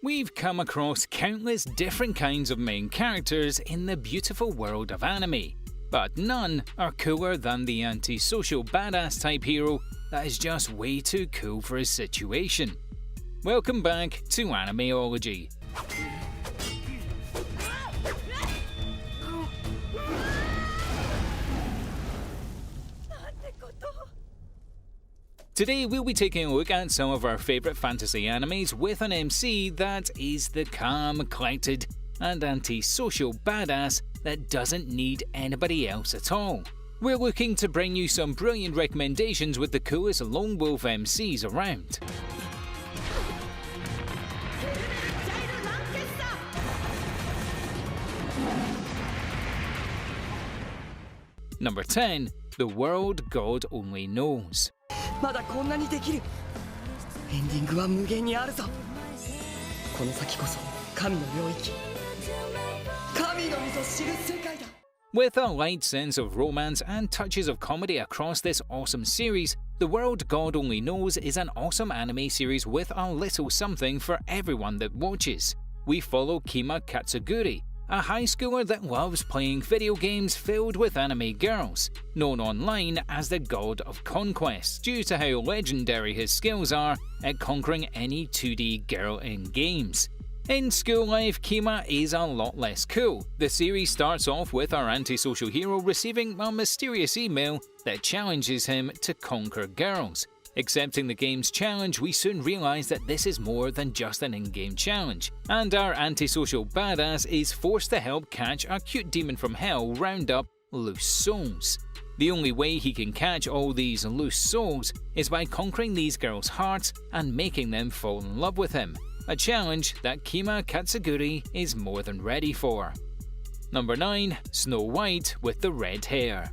We've come across countless different kinds of main characters in the beautiful world of anime, but none are cooler than the antisocial badass type hero that is just way too cool for his situation. Welcome back to Animeology. Today we'll be taking a look at some of our favourite fantasy animes with an MC that is the calm, collected and antisocial badass that doesn't need anybody else at all. We're looking to bring you some brilliant recommendations with the coolest lone wolf MCs around. Number 10. The World God Only Knows. まだこんなにできる。エンディングは無限にあるぞ。この先こそ神の領域。神のみぞ知る世界だ。 With a light sense of romance and touches of comedy across this awesome series, The World God Only Knows is an awesome anime series with a little something for everyone that watches. We follow Kima Katsuguri, a high schooler that loves playing video games filled with anime girls, known online as the God of Conquest due to how legendary his skills are at conquering any 2D girl in games. In school life, Kima is a lot less cool. The series starts off with our antisocial hero receiving a mysterious email that challenges him to conquer girls. Accepting the game's challenge, we soon realise that this is more than just an in-game challenge, and our antisocial badass is forced to help catch a cute demon from hell round up loose souls. The only way he can catch all these loose souls is by conquering these girls' hearts and making them fall in love with him, a challenge that Kima Katsuguri is more than ready for. Number 9. Snow White with the Red Hair.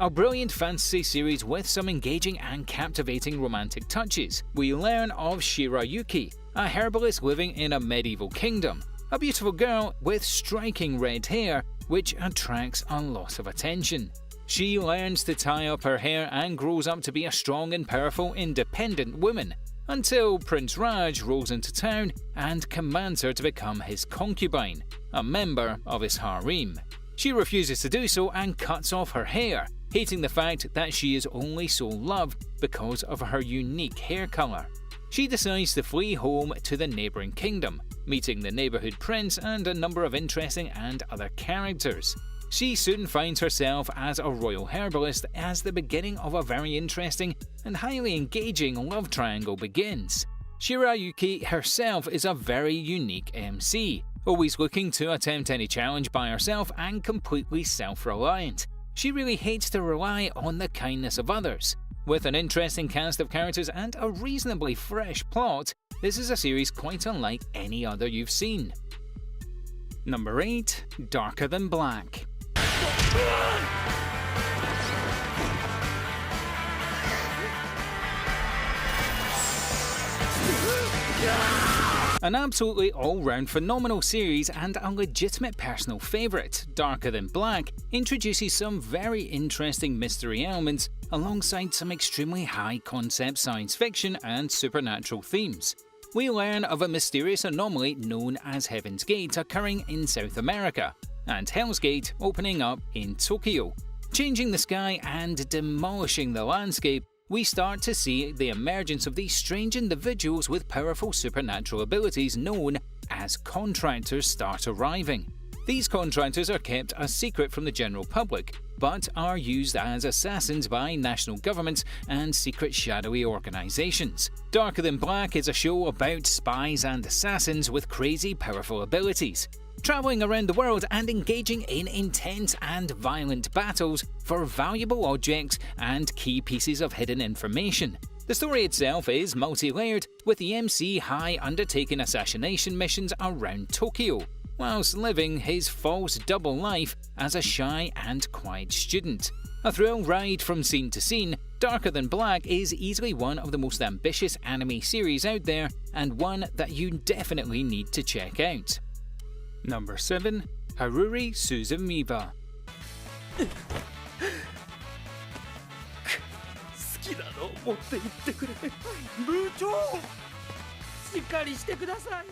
A brilliant fantasy series with some engaging and captivating romantic touches. We learn of Shirayuki, a herbalist living in a medieval kingdom, a beautiful girl with striking red hair which attracts a lot of attention. She learns to tie up her hair and grows up to be a strong and powerful independent woman, until Prince Raj rolls into town and commands her to become his concubine, a member of his harem. She refuses to do so and cuts off her hair, hating the fact that she is only so loved because of her unique hair colour. She decides to flee home to the neighbouring kingdom, meeting the neighbourhood prince and a number of interesting and other characters. She soon finds herself as a royal herbalist as the beginning of a very interesting and highly engaging love triangle begins. Shirayuki herself is a very unique MC, always looking to attempt any challenge by herself and completely self-reliant. She really hates to rely on the kindness of others. With an interesting cast of characters and a reasonably fresh plot, this is a series quite unlike any other you've seen. Number 8. Darker Than Black. An absolutely all-round phenomenal series and a legitimate personal favourite, Darker Than Black introduces some very interesting mystery elements alongside some extremely high-concept science fiction and supernatural themes. We learn of a mysterious anomaly known as Heaven's Gate occurring in South America, and Hell's Gate opening up in Tokyo. Changing the sky and demolishing the landscape, we start to see the emergence of these strange individuals with powerful supernatural abilities known as contractors start arriving. These contractors are kept a secret from the general public, but are used as assassins by national governments and secret shadowy organizations. Darker Than Black is a show about spies and assassins with crazy powerful abilities, traveling around the world and engaging in intense and violent battles for valuable objects and key pieces of hidden information. The story itself is multi-layered, with the MC High undertaking assassination missions around Tokyo, whilst living his false double life as a shy and quiet student. A thrill ride from scene to scene, Darker Than Black is easily one of the most ambitious anime series out there, and one that you definitely need to check out. Number 7. Haruri Suzumiya. きなの持って行ってくれ。部長、しっかりしてください。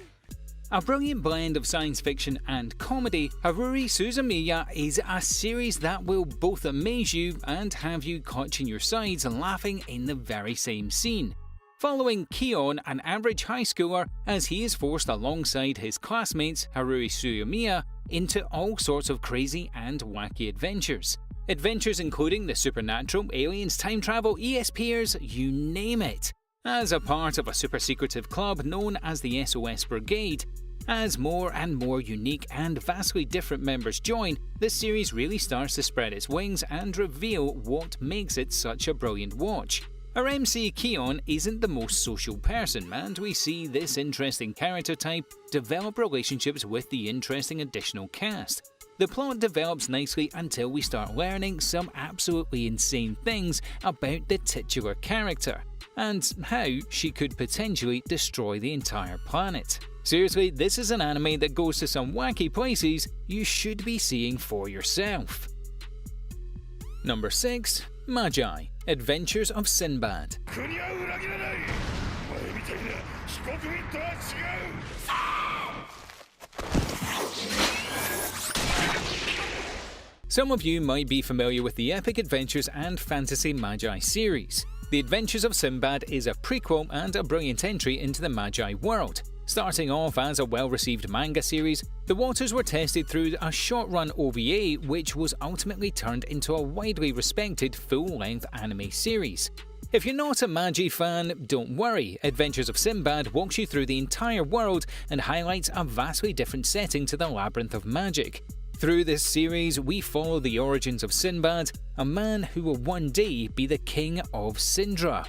A brilliant blend of science fiction and comedy, Haruhi Suzumiya is a series that will both amaze you and have you clutching your sides laughing in the very same scene. Following Kion, an average high schooler, as he is forced alongside his classmates, Haruhi Suzumiya, into all sorts of crazy and wacky adventures. Adventures including the supernatural, aliens, time travel, ESPers, you name it. As a part of a super secretive club known as the SOS Brigade, as more and more unique and vastly different members join, this series really starts to spread its wings and reveal what makes it such a brilliant watch. Our MC Kion isn't the most social person, and we see this interesting character type develop relationships with the interesting additional cast. The plot develops nicely until we start learning some absolutely insane things about the titular character, and how she could potentially destroy the entire planet. Seriously, this is an anime that goes to some wacky places you should be seeing for yourself. Number 6. Magi, Adventures of Sinbad. Some of you might be familiar with the epic adventures and fantasy Magi series. The Adventures of Sinbad is a prequel and a brilliant entry into the Magi world. Starting off as a well-received manga series, the waters were tested through a short-run OVA which was ultimately turned into a widely respected full-length anime series. If you're not a Magi fan, don't worry, Adventures of Sinbad walks you through the entire world and highlights a vastly different setting to the labyrinth of magic. Through this series, we follow the origins of Sinbad, a man who will one day be the king of Sindra.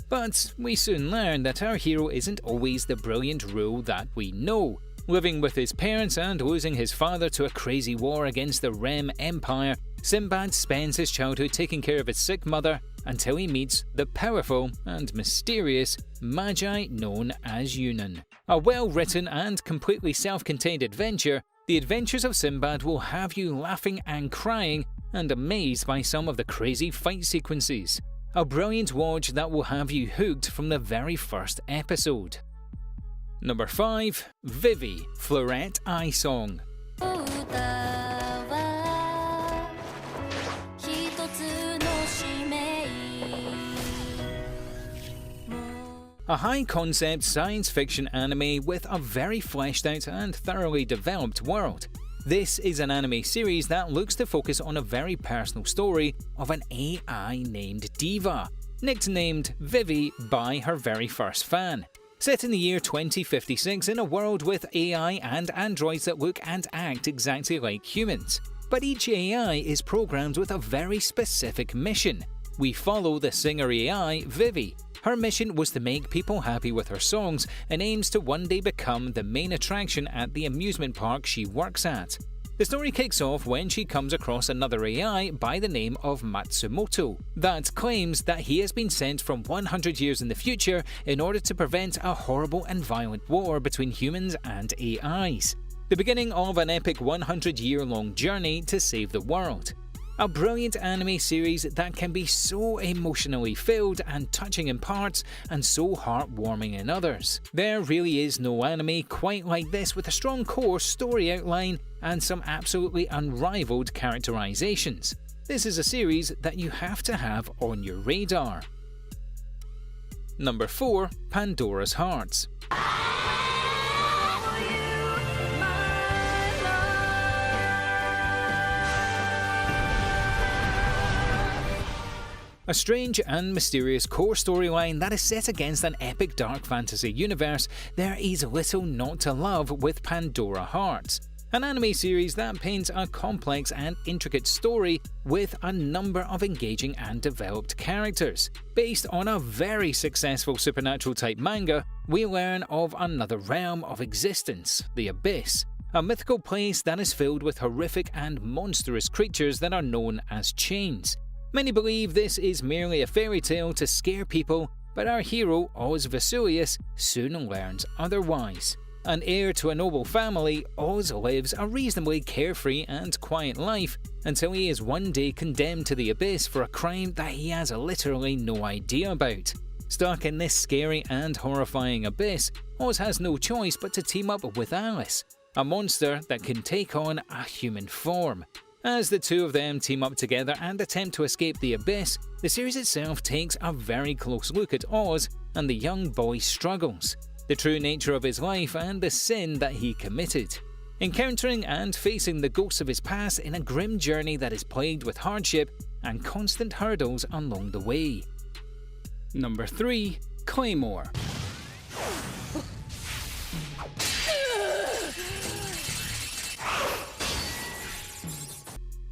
But we soon learn that our hero isn't always the brilliant rule that we know. Living with his parents and losing his father to a crazy war against the Rem Empire, Sinbad spends his childhood taking care of his sick mother until he meets the powerful and mysterious Magi known as Yunnan. A well-written and completely self-contained adventure, The Adventures of Sinbad will have you laughing and crying and amazed by some of the crazy fight sequences. A brilliant watch that will have you hooked from the very first episode. Number 5. Vivi, Fleurette Eye Song. A high-concept science fiction anime with a very fleshed out and thoroughly developed world. This is an anime series that looks to focus on a very personal story of an AI named Diva, nicknamed Vivi by her very first fan. Set in the year 2056 in a world with AI and androids that look and act exactly like humans. But each AI is programmed with a very specific mission. We follow the singer AI, Vivi. Her mission was to make people happy with her songs and aims to one day become the main attraction at the amusement park she works at. The story kicks off when she comes across another AI by the name of Matsumoto that claims that he has been sent from 100 years in the future in order to prevent a horrible and violent war between humans and AIs. The beginning of an epic 100-year-long journey to save the world. A brilliant anime series that can be so emotionally filled and touching in parts and so heartwarming in others. There really is no anime quite like this, with a strong core story outline and some absolutely unrivaled characterizations. This is a series that you have to have on your radar. Number 4. Pandora's Hearts. A strange and mysterious core storyline that is set against an epic dark fantasy universe, there is little not to love with Pandora Hearts. An anime series that paints a complex and intricate story with a number of engaging and developed characters. Based on a very successful supernatural type manga, we learn of another realm of existence, the Abyss. A mythical place that is filled with horrific and monstrous creatures that are known as chains. Many believe this is merely a fairy tale to scare people, but our hero, Oz Vesuvius, soon learns otherwise. An heir to a noble family, Oz lives a reasonably carefree and quiet life until he is one day condemned to the abyss for a crime that he has literally no idea about. Stuck in this scary and horrifying abyss, Oz has no choice but to team up with Alice, a monster that can take on a human form. As the two of them team up together and attempt to escape the abyss, the series itself takes a very close look at Oz and the young boy's struggles, the true nature of his life and the sin that he committed. Encountering and facing the ghosts of his past in a grim journey that is plagued with hardship and constant hurdles along the way. Number 3. Claymore.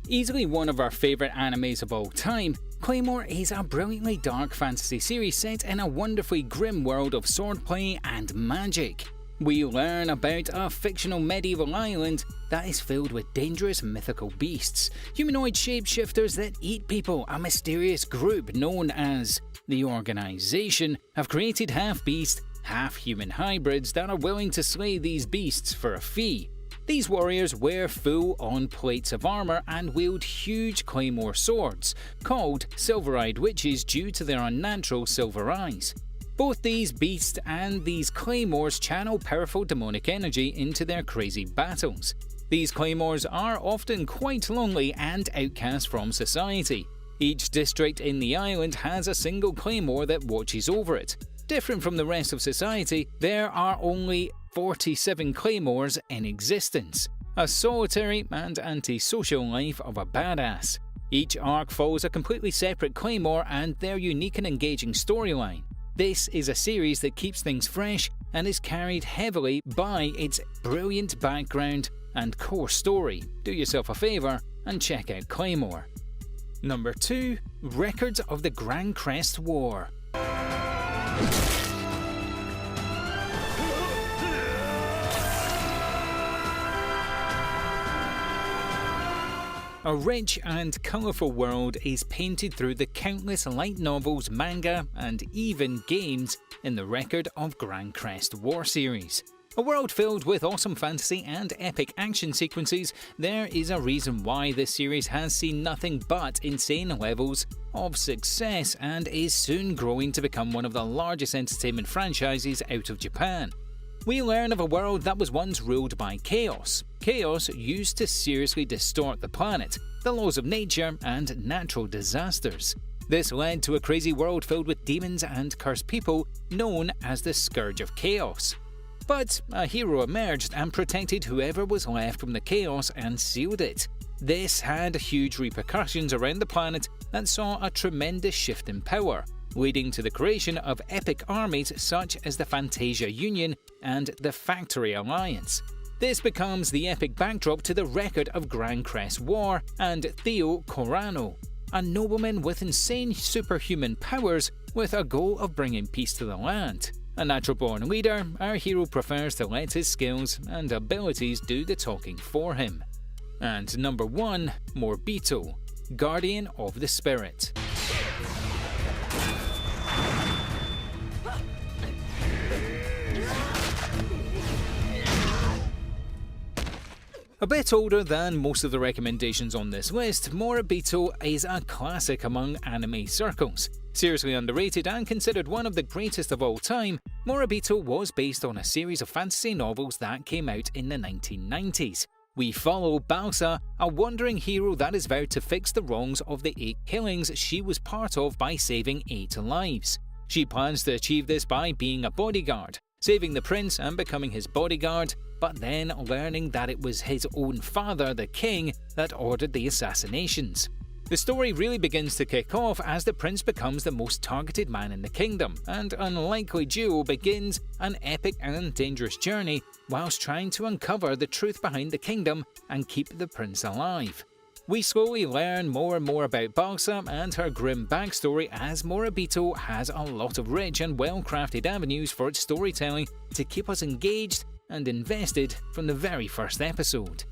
Easily one of our favourite animes of all time, Claymore is a brilliantly dark fantasy series set in a wonderfully grim world of swordplay and magic. We learn about a fictional medieval island that is filled with dangerous mythical beasts, humanoid shapeshifters that eat people. A mysterious group known as the Organization have created half-beast, half-human hybrids that are willing to slay these beasts for a fee. These warriors wear full-on plates of armour and wield huge claymore swords, called silver-eyed witches due to their unnatural silver eyes. Both these beasts and these claymores channel powerful demonic energy into their crazy battles. These claymores are often quite lonely and outcast from society. Each district in the island has a single claymore that watches over it. Different from the rest of society, there are only 47 claymores in existence. A solitary and antisocial life of a badass. Each arc follows a completely separate claymore and their unique and engaging storyline. This is a series that keeps things fresh and is carried heavily by its brilliant background and core story. Do yourself a favour and check out Claymore. Number 2. Records of the Grand Crest War. A rich and colourful world is painted through the countless light novels, manga, and even games in the Record of Grand Crest War series. A world filled with awesome fantasy and epic action sequences, there is a reason why this series has seen nothing but insane levels of success and is soon growing to become one of the largest entertainment franchises out of Japan. We learn of a world that was once ruled by chaos. Chaos used to seriously distort the planet, the laws of nature, and natural disasters. This led to a crazy world filled with demons and cursed people known as the Scourge of Chaos. But a hero emerged and protected whoever was left from the chaos and sealed it. This had huge repercussions around the planet and saw a tremendous shift in power, leading to the creation of epic armies such as the Fantasia Union and the Factory Alliance. This becomes the epic backdrop to the Record of Grand Crest War and Theo Corano, a nobleman with insane superhuman powers with a goal of bringing peace to the land. A natural-born leader, our hero prefers to let his skills and abilities do the talking for him. And number 1, Morbito, Guardian of the Spirit. A bit older than most of the recommendations on this list, Morbito is a classic among anime circles. Seriously underrated and considered one of the greatest of all time, Morbito was based on a series of fantasy novels that came out in the 1990s. We follow Balsa, a wandering hero that is vowed to fix the wrongs of the 8 killings she was part of by saving 8 lives. She plans to achieve this by being a bodyguard, saving the prince and becoming his bodyguard, but then learning that it was his own father, the king, that ordered the assassinations. The story really begins to kick off as the prince becomes the most targeted man in the kingdom, and unlikely duo begins an epic and dangerous journey whilst trying to uncover the truth behind the kingdom and keep the prince alive. We slowly learn more and more about Balsa and her grim backstory as Morbito has a lot of rich and well-crafted avenues for its storytelling to keep us engaged and invested from the very first episode.